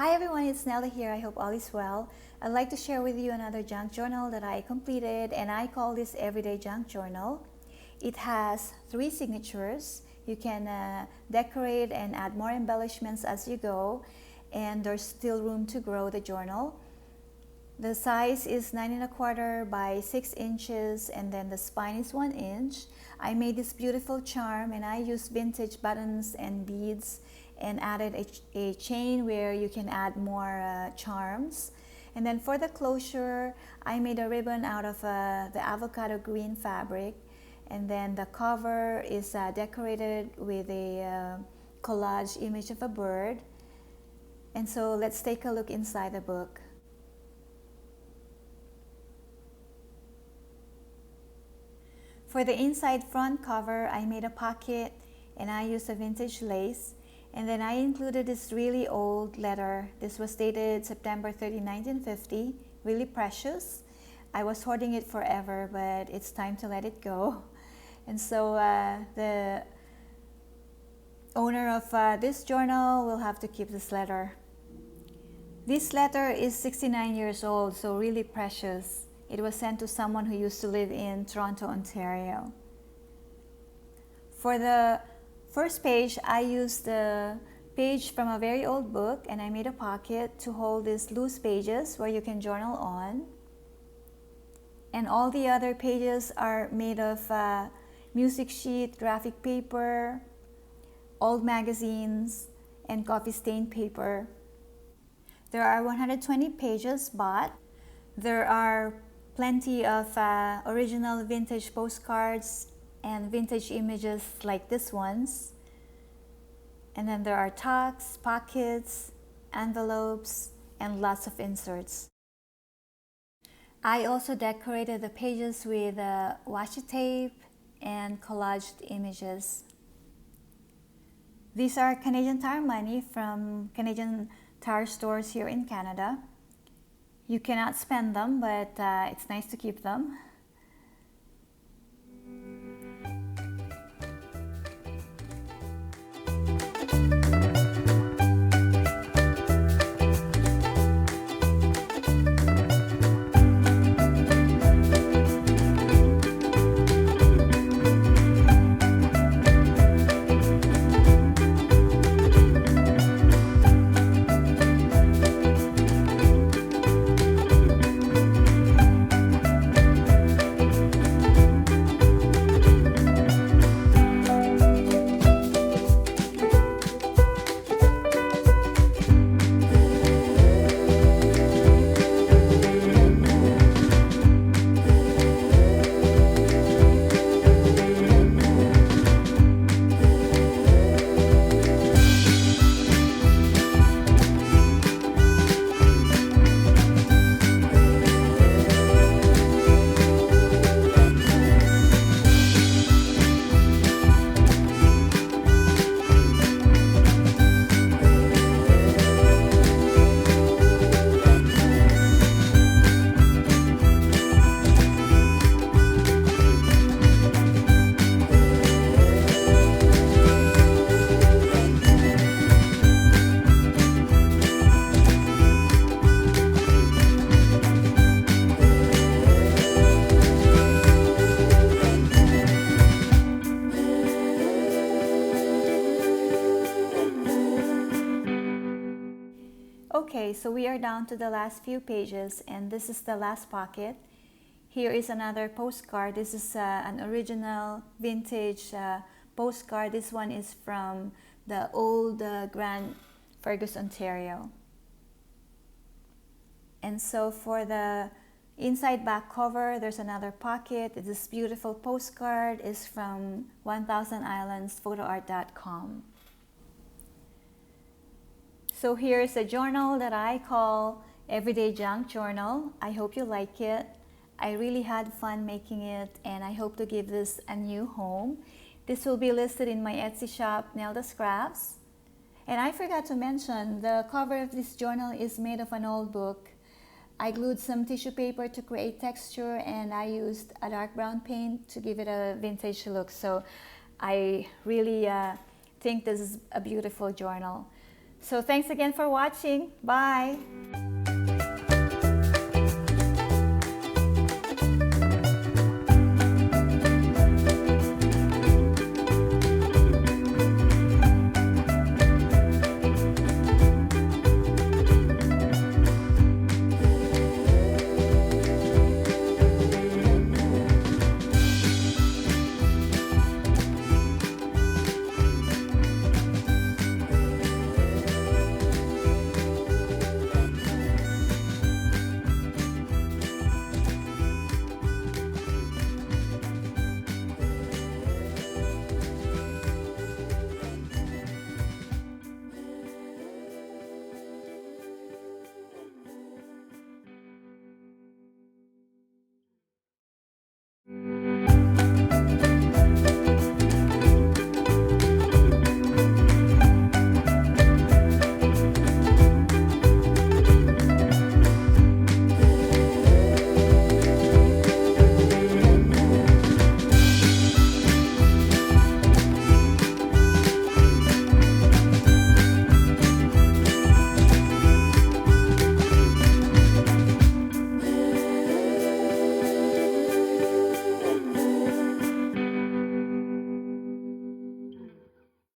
Hi everyone, it's Nella here. I hope all is well. I'd like to share with you another junk journal that I completed, and I call this Everyday Junk Journal. It has 3 signatures. You can decorate and add more embellishments as you go, and there's still room to grow the journal. The size is 9 1/4 by 6 inches, and then the spine is 1 inch. I made this beautiful charm, and I used vintage buttons and beads and added a chain where you can add more charms. And then for the closure, I made a ribbon out of the avocado green fabric, and then the cover is decorated with a collage image of a bird. And so let's take a look inside the book. For the inside front cover, I made a pocket and I used a vintage lace. And then I included this really old letter. This was dated September 30, 1950, really precious. I was hoarding it forever, but it's time to let it go. And so the owner of this journal will have to keep this letter. This letter is 69 years old, so really precious. It was sent to someone who used to live in Toronto, Ontario. For the first page, I used the page from a very old book, and I made a pocket to hold these loose pages where you can journal on. And all the other pages are made of music sheet, graphic paper, old magazines, and coffee stain paper. There are 120 pages bought. There are plenty of original vintage postcards and vintage images like this ones. And then there are tacks, pockets, envelopes, and lots of inserts. I also decorated the pages with washi tape and collaged images. These are Canadian Tire money from Canadian Tire stores here in Canada. You cannot spend them, but it's nice to keep them. Okay, so we are down to the last few pages, and this is the last pocket. Here is another postcard. This is an original vintage postcard. This one is from the old Grand Fergus, Ontario. And so for the inside back cover, there's another pocket. This beautiful postcard is from 1000 Islands photoart.com. So here's a journal that I call Everyday Junk Journal. I hope you like it. I really had fun making it, and I hope to give this a new home. This will be listed in my Etsy shop, Nelda Scraps. And I forgot to mention, the cover of this journal is made of an old book. I glued some tissue paper to create texture, and I used a dark brown paint to give it a vintage look. So I really think this is a beautiful journal. So thanks again for watching. Bye.